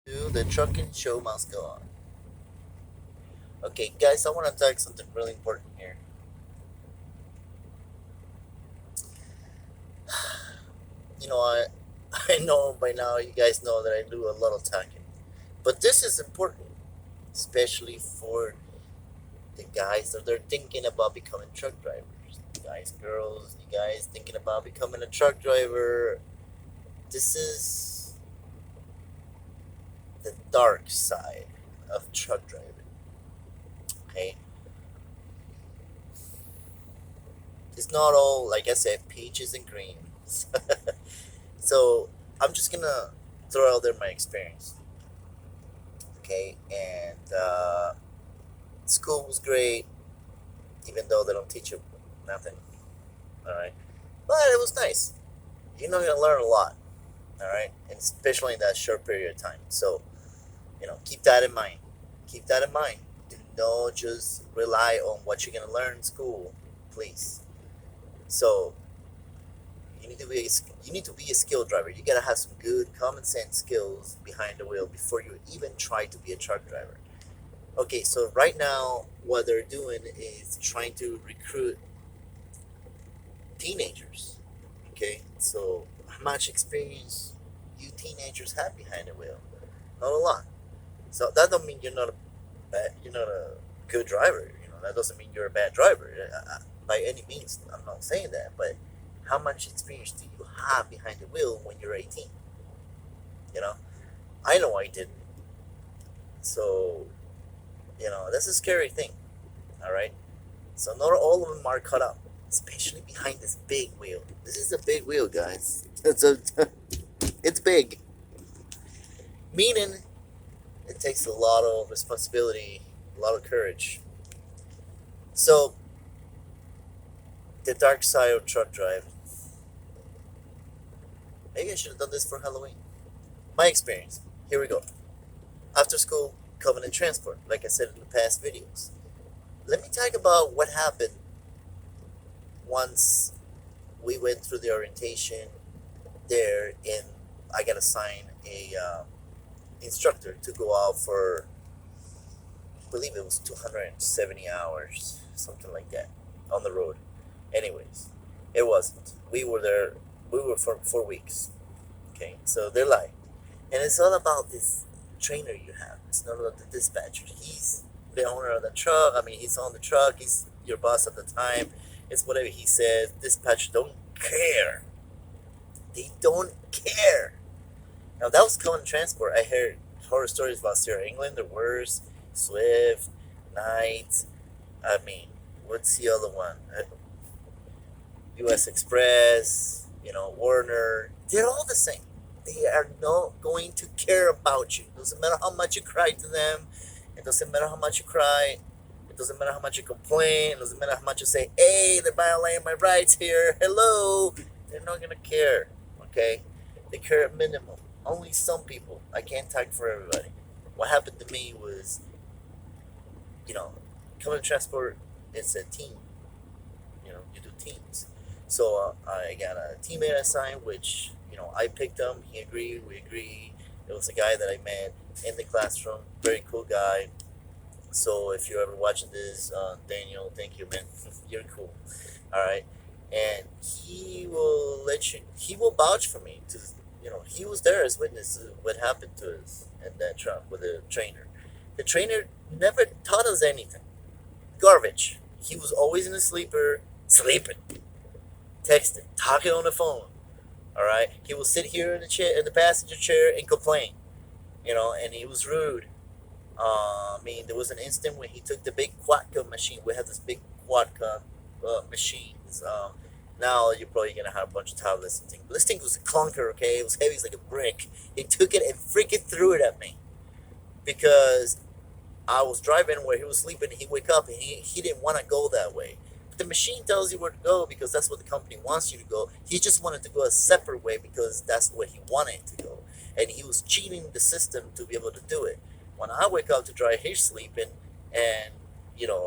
The trucking show must go on. Okay, guys, I want to talk something really important here. I I know by now you guys know that I do a lot of talking, but this is important, especially for the guys that are thinking about becoming truck drivers. Guys, girls, you guys thinking about becoming a truck driver. This is the dark side of truck driving. Okay, it's not all like I said, peaches and greens. So I'm just gonna throw out there my experience. Okay, and school was great, even though they don't teach you nothing. All right, but it was nice. You're not gonna learn a lot. All right, and especially in that short period of time. So keep that in mind. Keep that in mind. Do not just rely on what you're gonna learn in school, please. So you need to be a skill driver. You gotta have some good common sense skills behind the wheel before you even try to be a truck driver. Okay, so right now what they're doing is trying to recruit teenagers. Okay, so how much experience you teenagers have behind the wheel? Not a lot. So that don't mean you're not a good driver. That doesn't mean you're a bad driver by any means. I'm not saying that, but how much experience do you have behind the wheel when you're 18? You know, I know I didn't. So that's a scary thing. All right. So not all of them are cut up, especially behind this big wheel. This is a big wheel, guys. It's big, meaning it takes a lot of responsibility, a lot of courage. So the dark side of truck driving. Maybe I should have done this for Halloween. My experience. Here we go. After school, Covenant Transport, like I said in the past videos. Let me talk about what happened once we went through the orientation there, and I got assigned a instructor to go out for, I believe it was 270 hours, something like that, on the road. Anyways, it wasn't. We were there. We were for 4 weeks. Okay, so they're lying, and it's all about this trainer you have. It's not about the dispatcher. He's the owner of the truck. I mean, he's on the truck. He's your boss at the time. It's whatever he says. Dispatcher don't care. They don't care. Now that was common transport. I heard horror stories about Sierra England, the worst, Swift, Knight. I mean, what's the other one? U.S. Express, Warner. They're all the same. They are not going to care about you. It doesn't matter how much you cry to them. It doesn't matter how much you cry. It doesn't matter how much you complain. It doesn't matter how much you say, hey, they're violating my rights here. Hello. They're not going to care. Okay? They care at minimum. Only some people. I can't talk for everybody. What happened to me was, you know, coming to transport, it's a team. You do teams. So I got a teammate assigned, which I picked him. He agreed. We agreed. It was a guy that I met in the classroom. Very cool guy. So if you're ever watching this, Daniel, thank you, man. You're cool. All right, and he will let you. He will vouch for me. He was there as witness to what happened to us in that truck with the trainer. The trainer never taught us anything. Garbage. He was always in the sleeper, sleeping, texting, talking on the phone. All right. He will sit here in the chair, in the passenger chair, and complain. And he was rude. I mean, there was an instant when he took the big Quadca machine. We have this big Quadca machines. Now you're probably gonna have a bunch of tablets and things. But this thing was a clunker. Okay, it was heavy. It's like a brick. He took it and freaking threw it at me because I was driving where he was sleeping. He wake up and he didn't want to go that way. But the machine tells you where to go because that's what the company wants you to go. He just wanted to go a separate way because that's where he wanted to go, and he was cheating the system to be able to do it. When I wake up to drive, he's sleeping, and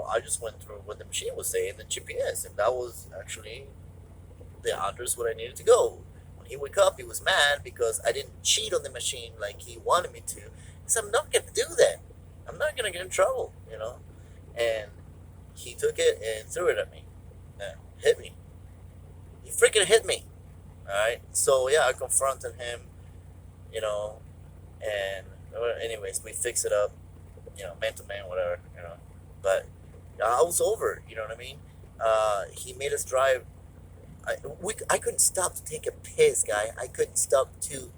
I just went through what the machine was saying, the GPS, and that was actually the address where I needed to go. When he woke up, he was mad because I didn't cheat on the machine like he wanted me to. said, I'm not gonna do that. I'm not gonna get in trouble, And he took it and threw it at me. Hit me. He freaking hit me. Alright? So yeah, I confronted him, you know, and anyways, we fixed it up, man to man, whatever, But I was over it, you know what I mean? He made us drive. I couldn't stop to take a piss, guy. I couldn't stop to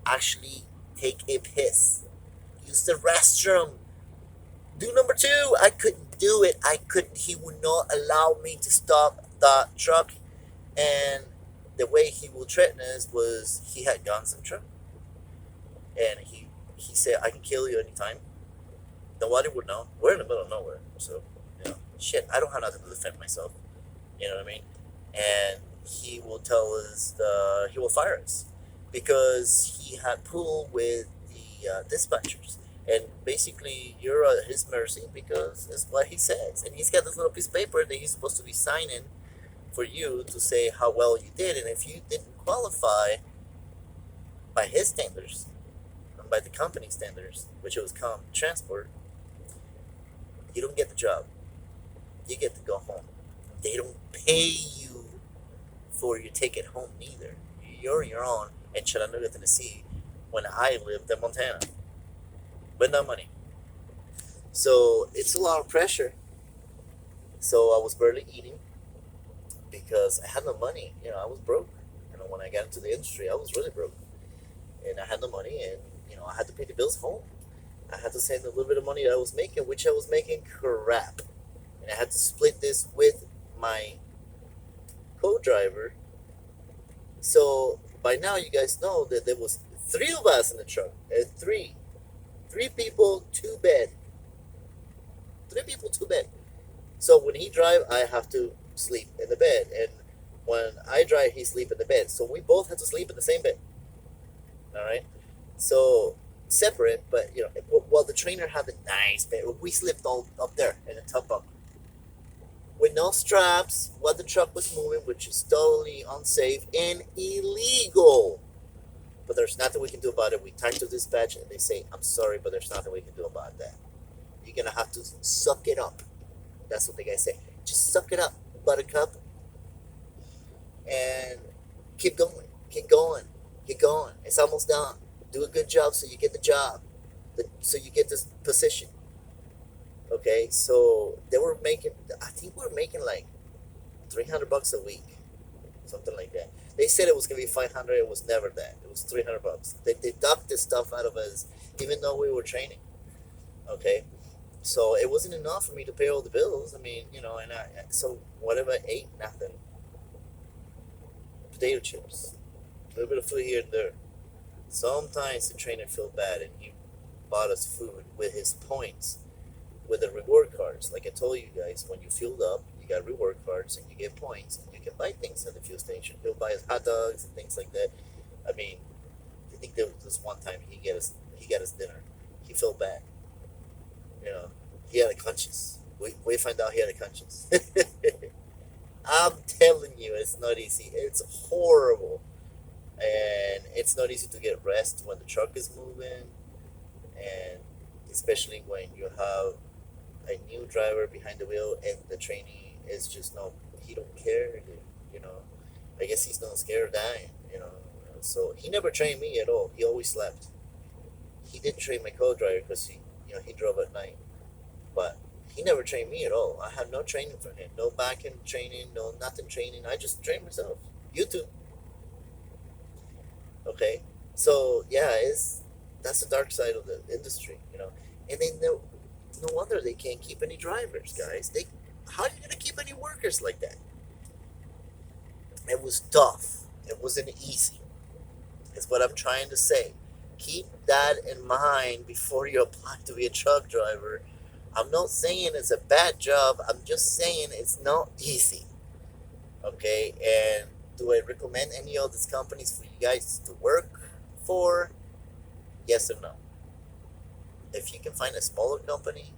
actually take a piss. Use the restroom. Do number two. I couldn't do it. I couldn't. He would not allow me to stop the truck. And the way he would threaten us was he had guns in the truck. And he said, I can kill you anytime. Nobody would know. We're in the middle of nowhere. So, shit, I don't have nothing to defend myself. You know what I mean? And he will tell us, he will fire us because he had pulled with the dispatchers. And basically, you're at his mercy because it's what he says. And he's got this little piece of paper that he's supposed to be signing for you to say how well you did. And if you didn't qualify by his standards, and by the company standards, which was transport, you don't get the job. You get to go home. They don't pay you for your ticket home neither. You're on your own in Chattanooga, Tennessee, when I lived in Montana with no money. So it's a lot of pressure. So I was barely eating because I had no money. I was broke. When I got into the industry, I was really broke. And I had no money, and, I had to pay the bills home. I had to send a little bit of money that I was making, which I was making crap. And I had to split this with my co-driver. So by now you guys know that there was 3 of us in the truck. Three people, 2 bed. 3 people, 2 bed. So when he drive, I have to sleep in the bed, and when I drive, he sleep in the bed. So we both had to sleep in the same bed. All right. So separate, but while the trainer had a nice bed, we slept all up there in the top bunk with no straps while the truck was moving, which is totally unsafe and illegal. But there's nothing we can do about it. We talk to dispatch and they say, I'm sorry, but there's nothing we can do about that. You're gonna have to suck it up. That's what the guys say. Just suck it up, buttercup, and keep going, keep going, keep going. It's almost done. Do a good job so you get the job, so you get this position. Okay, so they were making, I think we were making like $300 a week, something like that. They said it was gonna be 500. It was never that. It was $300. They deduct this stuff out of us, even though we were training. Okay, so it wasn't enough for me to pay all the bills. I mean, so whatever I ate, nothing. Potato chips, a little bit of food here and there. Sometimes the trainer felt bad and he bought us food with his points, with the reward cards. Like I told you guys, when you filled up, you got reward cards and you get points and you can buy things at the fuel station. He'll buy us hot dogs and things like that. I mean, I think there was this one time he got us dinner. He felt bad. He had a conscience. We find out he had a conscience. I'm telling you, it's not easy. It's horrible. And it's not easy to get rest when the truck is moving, and especially when you have a new driver behind the wheel and the trainee is just he don't care, I guess he's not scared of dying, so he never trained me at all. He always slept. He didn't train my co-driver because he drove at night, but he never trained me at all. I had no training from him, no back end training, no nothing training. I just trained myself. You too. Okay, so yeah, that's the dark side of the industry, And then no wonder they can't keep any drivers, guys. How are you gonna keep any workers like that? It was tough. It wasn't easy. Is what I'm trying to say. Keep that in mind before you apply to be a truck driver. I'm not saying it's a bad job. I'm just saying it's not easy. Okay, and do I recommend any of these companies for you guys to work for? Yes or no? If you can find a smaller company,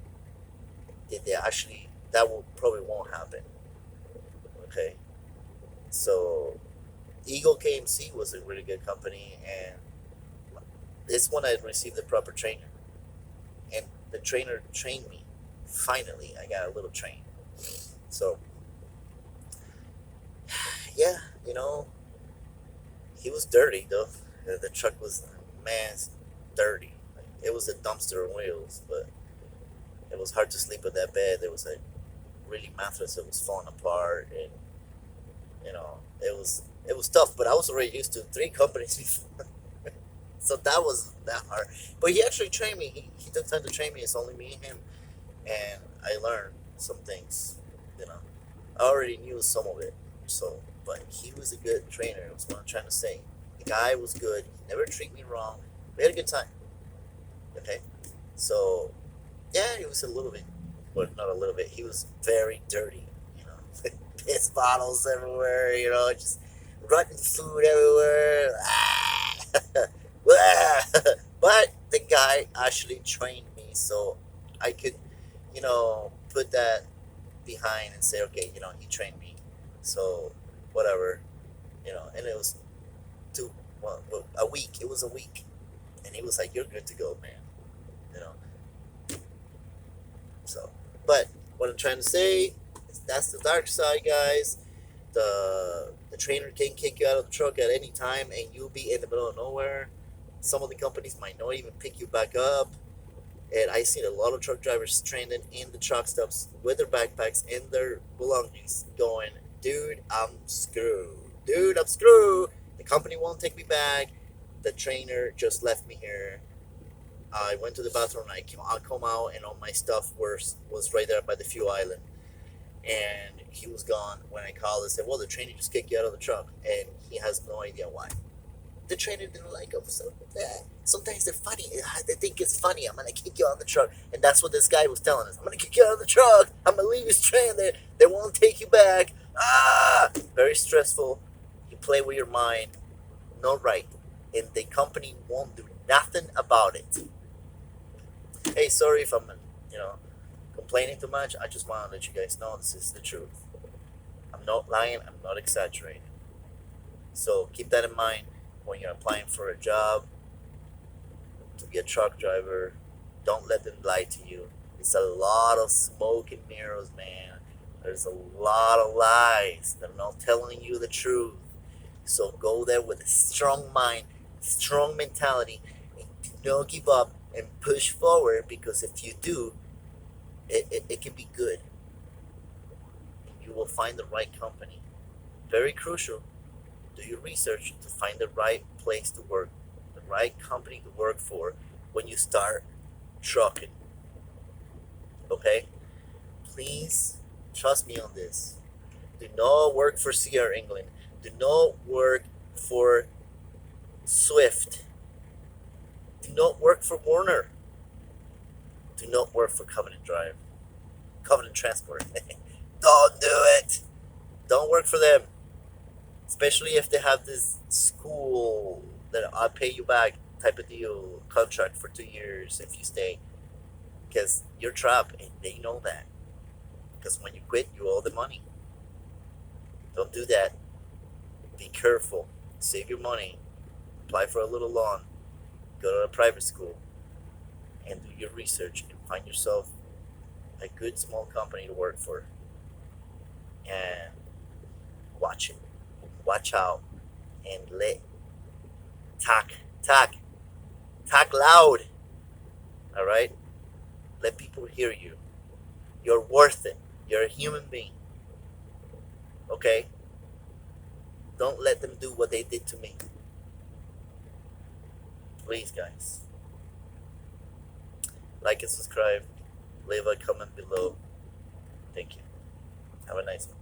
that will probably won't happen. Okay, so Eagle KMC was a really good company, and This one I received the proper trainer, and the trainer trained me. Finally, I got a little train. So yeah, you know, he was dirty though. The truck was, man, dirty. Like, it was a dumpster on wheels, but it was hard to sleep in that bed. There was a really mattress that was falling apart, and it was tough. But I was already used to three companies before, so that was that hard. But he actually trained me. He took time to train me. It's only me and him, and I learned some things. You know, I already knew some of it. So, but he was a good trainer. That's what I'm trying to say. The guy was good. He never treated me wrong. We had a good time. Okay, so yeah, it was a little bit, but not a little bit. He was very dirty. You know, piss bottles everywhere. Just rotten food everywhere. But the guy actually trained me, so I could, put that behind and say, okay, he trained me, so whatever, And it was a week. It was a week, and he was like, "You're good to go, man." You know. So, but what I'm trying to say is that's the dark side, guys. The trainer can kick you out of the truck at any time, and you'll be in the middle of nowhere. Some of the companies might not even pick you back up. And I seen a lot of truck drivers stranded in the truck stops with their backpacks and their belongings, going, "Dude, I'm screwed. Dude, I'm screwed. The company won't take me back. The trainer just left me here. I went to the bathroom. I come out, and all my stuff was right there by the fuel island. And he was gone. When I called and said, well, the trainer just kicked you out of the truck, and he has no idea why. The trainer didn't like him. So sometimes they're funny. They think it's funny. I'm gonna kick you out of the truck, and that's what this guy was telling us. I'm gonna kick you out of the truck. I'm gonna leave you stranded. They won't take you back. Very stressful. You play with your mind. No right, and the company won't do nothing about it. Hey, sorry if I'm, you know, complaining too much. I just want to let you guys know this is the truth. I'm not lying. I'm not exaggerating. So keep that in mind when you're applying for a job to be a truck driver. Don't let them lie to you. It's a lot of smoke and mirrors, man. There's a lot of lies. They're not telling you the truth. So go there with a strong mind, strong mentality, and do not give up and push forward, because if you do, it can be good. You will find the right company. Very crucial. Do your research to find the right place to work, the right company to work for when you start trucking. Okay? Please trust me on this. Do not work for CR England. Do not work for Swift. Do not work for Warner. Do not work for Covenant Transport. Don't do it. Don't work for them. Especially if they have this school that I'll pay you back type of deal contract for 2 years if you stay. Because you're trapped, and they know that. Because when you quit, you owe the money. Don't do that. Be careful. Save your money. Apply for a little loan. Go to a private school. And do your research and find yourself a good small company to work for. And watch it. Watch out. And talk loud. All right? Let people hear you. You're worth it. You're a human being. Okay? Don't let them do what they did to me. Please, guys. Like and subscribe. Leave a comment below. Thank you. Have a nice one.